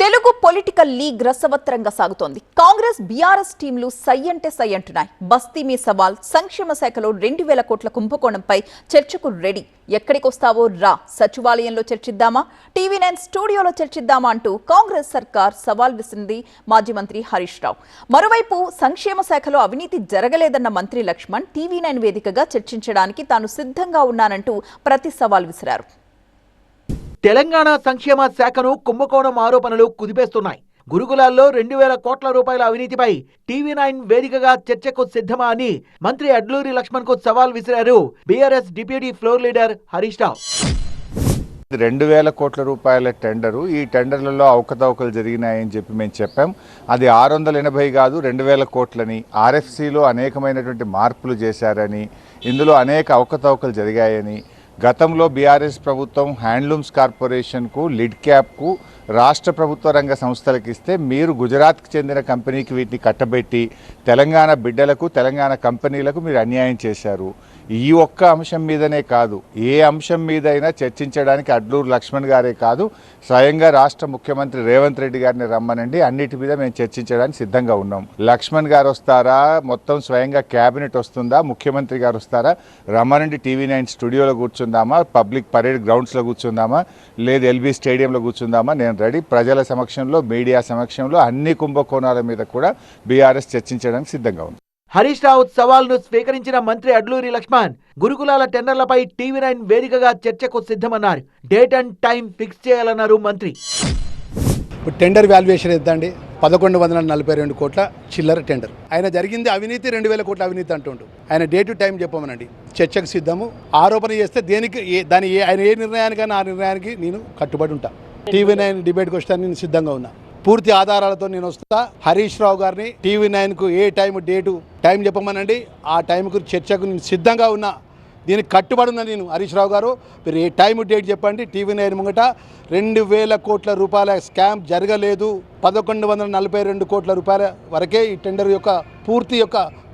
Telugu political league రసవత్తరంగా సాగుతోంది. Congress BRS టీంలు సై అంటే సై అంటున్నాయి. బస్తీ మీ సవాల్, సంక్షేమ శాఖలో 2000 కోట్ల కుంభకోణంపై చర్చకు రెడీ. ఎక్కడికొస్తావో రా, సచివాలయంలో చర్చిద్దామా, టీవీ9 స్టూడియోలో చర్చిద్దామా అంటూ కాంగ్రెస్ సర్కార్ సవాల్ విసింది మాజీ మంత్రి హరీష్ రావు. మరోవైపు సంక్షేమ శాఖలో అవినీతి జరగలేదన్న మంత్రి లక్ష్మణ్ టీవీ9 వేదికగా చర్చించడానికి తాను సిద్ధంగా ఉన్నానంటూ ప్రతి సవాల్ విసిరారు. తెలంగాణ సంక్షేమ శాఖను కుంభకోణం ఆరోపణలు కుదిపేస్తున్నాయి. గురుకులాల్లో 2000 కోట్ల రూపాయల అవినీతిపై టీవీ9 వేదికగా చర్చకు సిద్ధమా అని మంత్రి అడ్లూరి లక్ష్మణ్ కు సవాల్ విసిరారు BRS deputy floor leader Harish Rao. 2000 కోట్ల రూపాయల టెండరు, ఈ టెండర్లలో అవకతవకలు జరిగినాయని చెప్పి మేము చెప్పాం. అది 680 కాదు 2000 కోట్లని, ఆర్ఎఫ్సిలో అనేకమైనటువంటి మార్పులు చేశారని, ఇందులో అనేక అవకతవకలు జరిగాయని, గతంలో బీఆర్ఎస్ ప్రభుత్వం హ్యాండ్లూమ్స్ కార్పొరేషన్కు, లిడ్ క్యాప్కు, రాష్ట్ర ప్రభుత్వ రంగ సంస్థలకు ఇస్తే మీరు గుజరాత్కి చెందిన కంపెనీకి వీటిని కట్టబెట్టి తెలంగాణ బిడ్డలకు, తెలంగాణ కంపెనీలకు మీరు అన్యాయం చేశారు. ఈ ఒక్క అంశం మీదనే కాదు, ఏ అంశం మీదైనా చర్చించడానికి అడ్లూరు లక్ష్మణ్ గారే కాదు, స్వయంగా రాష్ట్ర ముఖ్యమంత్రి రేవంత్ రెడ్డి గారిని రమ్మనండి, అన్నిటి మీద మేము చర్చించడానికి సిద్ధంగా ఉన్నాం. లక్ష్మణ్ గారు వస్తారా, మొత్తం స్వయంగా క్యాబినెట్ వస్తుందా, ముఖ్యమంత్రి గారు వస్తారా, రమ్మనండి, టీవీ9 స్టూడియోలో కూర్చుందామా, పబ్లిక్ పరేడ్ గ్రౌండ్స్లో కూర్చుందామా, లేదు ఎల్బీ స్టేడియంలో కూర్చుందామా, నేను రెడీ. ప్రజల సమక్షంలో, మీడియా సమక్షంలో అన్ని కుంభకోణాల మీద కూడా బీఆర్ఎస్ చర్చించడానికి సిద్ధంగా ఉంది. హరీష్ రావు సవాల్ను స్వీకరించిన మంత్రి అడ్లూరి లక్ష్మణ్ గురుకులాల టెండర్లపై టీవీ9 వేదికగా చర్చకు సిద్ధమన్నారు. డేట్ అండ్ టైం ఫిక్స్ చేయాలన్నారు మంత్రి. టెండర్ వాల్యుయేషన్ ఎంత అండి? 1142 కోట్ల చిల్లర టెండర్. ఆయన జరిగింది అవినీతి, 2000 కోట్ల అవినీతి అంటుండు. ఆయన డేట్ టైం చెప్పమనండి, చర్చకు సిద్ధము. ఆరోపణ చేస్తే దేనికి ఆయన ఏ నిర్ణయానికైనా ఆ నిర్ణయానికి నేను కట్టుబడి ఉంటా. టీవీ9 డిబేట్కి వస్తాను, నేను సిద్ధంగా ఉన్నా. పూర్తి ఆధారాలతో నేను వస్తా. హరీష్ రావు గారిని టీవీ9కు ఏ టైం చెప్పమనండి, ఆ టైంకు చర్చకు నేను సిద్ధంగా ఉన్నా. దీనికి కట్టుబడి ఉన్నా నేను. హరీష్ రావు గారు, మీరు ఏ డేట్ చెప్పండి. టీవీ9 ముంగట 2000 కోట్ల రూపాయల స్కామ్ జరగలేదు, 1142 కోట్ల రూపాయల వరకే ఈ టెండర్ యొక్క పూర్తి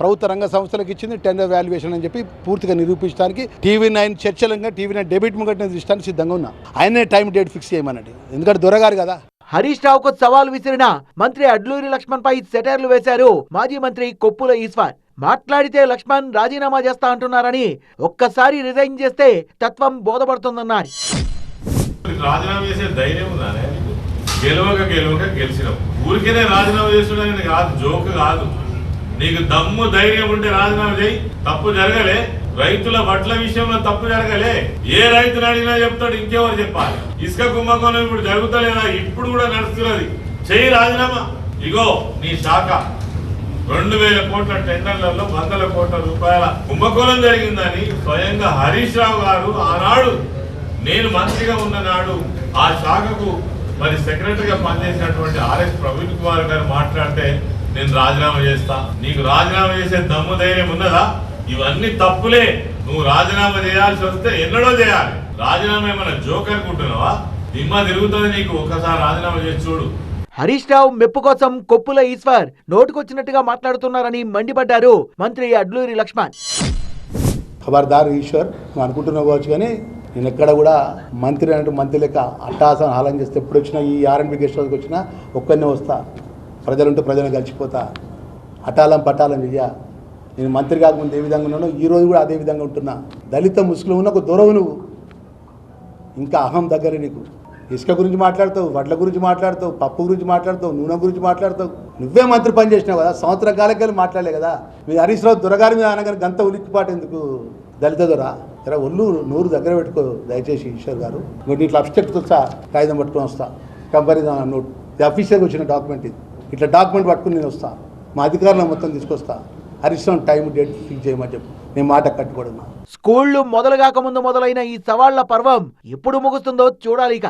ప్రభుత్వ రంగ సంస్థలకు ఇచ్చింది టెండర్ వాల్యుయేషన్ అని చెప్పి పూర్తిగా నిరూపించడానికి టీవీ9 చర్చలంగా టీవీ9 డెబిట్ ముంగట దృష్టానికి సిద్ధంగా ఉన్నా. ఆయనే డేట్ ఫిక్స్ చేయమనండి, ఎందుకంటే దొరగారు కదా. హరీష్ రావుకు సవాల్ విసిరిన మంత్రి అడ్లూరి లక్ష్మణ్ పై సెటైర్లు వేశారు మాజీ మంత్రి కొప్పుల ఈశ్వర్. మాట్లాడితే లక్ష్మణ్ రాజీనామా చేస్తా అంటున్నారని, ఒక్కసారి రిజైన్ చేస్తే తత్వం బోధపడుతుందన్నారు. రాజీనామా చేసే ధైర్యం ఉందానే? గెలవక గెలిచినావు, ఊరికేనే రాజీనామా చేస్తున్నాను కాదు, జోక్ కాదు. నీకు దమ్ము ధైర్యం ఉంటే రాజీనామా చేయి. తప్పు జరగలే, రైతుల వడ్ల విషయంలో తప్పు జరగలే. ఏ రైతులు అడిగినా చెప్తాడు, ఇంకెవరు చెప్పాలి? ఇసుక కుంభకోణం ఇప్పుడు జరుగుతలేదా? ఇప్పుడు కూడా నడుస్తున్నది. చెయ్యి రాజీనామా. ఇగో నీ శాఖ 2000 కోట్ల టెండర్లలో 100 కోట్ల రూపాయల కుంభకోణం జరిగిందని స్వయంగా హరీష్ రావు గారు ఆనాడు నేను మంత్రిగా ఉన్న నాడు ఆ శాఖకు మరి సెక్రటరీగా పనిచేసినటువంటి ఆర్ఎస్ ప్రవీణ్ కుమార్ గారు మాట్లాడితే నేను రాజీనామా చేస్తా. నీకు రాజీనామా చేసే దమ్ము ధైర్యం ఉన్నదా? ఇవన్నీ తప్పులే. నువ్వు రాజీనామా చేయాల్సి వస్తే ఎన్నడో చేయాలి. రాజీనామా ఏమైనా జోక్ అనుకుంటున్నావా? దిమ్మ తిరుగుతుంది నీకు. ఒక్కసారి రాజీనామా చేసి చూడు. హరీష్ రావు మెప్పు కోసం కొప్పుల ఈశ్వర్ నోటుకొచ్చినట్టుగా మాట్లాడుతున్నారని మండిపడ్డారు మంత్రి అడ్లూరి లక్ష్మణ్. ఖబర్దార్ ఈశ్వర్, నువ్వు అనుకుంటున్నావు కావచ్చు, కానీ నేను ఎక్కడ కూడా మంత్రి అంటే మంత్రి లెక్క అట్టాసన హాలం చేస్తే ఎప్పుడు వచ్చినా ఈ R&B గెస్ట్ హౌస్కి వచ్చినా ఒక్కరినే వస్తా. ప్రజలుంటే ప్రజలను కలిసిపోతా. అటాలం పటాలం చెయ్య. నేను మంత్రి కాకముందు ఏ విధంగా ఉన్నానో ఈరోజు కూడా అదే విధంగా ఉంటున్నా. దళిత ముస్లిం ఉన్న ఒక దొరవు నువ్వు. ఇంకా అహం దగ్గర నీకు. ఇసుక గురించి మాట్లాడతావు, వడ్ల గురించి మాట్లాడతావు, పప్పు గురించి మాట్లాడతావు, నూనె గురించి మాట్లాడతావు. నువ్వే మంత్రి పని చేసినావు కదా, సంవత్సరం కాలకెళ్ళి మాట్లాడలే కదా. మీ హరీష్ రావు దొరగారి మీద అనగానే గంత ఉలిక్కిపాటు ఎందుకు? దళిత దొర జర ఒళ్ళు నూరు దగ్గర పెట్టుకో దయచేసి ఈశ్వర్ గారు. ఇంకోటి ఇట్లా అబ్స్ట్రక్ట్ వస్తా, కాగితం పట్టుకొని వస్తా. కంపెనీ నోట్ అఫీషియల్గా వచ్చిన డాక్యుమెంట్ ఇది. ఇట్లా డాక్యుమెంట్ పట్టుకుని నేను వస్తా. మా అధికారులను మొత్తం తీసుకొస్తా. హరీష్ రావు డేట్ ఫిక్స్ చేయమని చెప్పు. నేను మాట కట్టుబడున్నా. స్కూళ్లు మొదలుగాక ముందు మొదలైన ఈ సవాళ్ల పర్వం ఎప్పుడు ముగుస్తుందో చూడాలిక.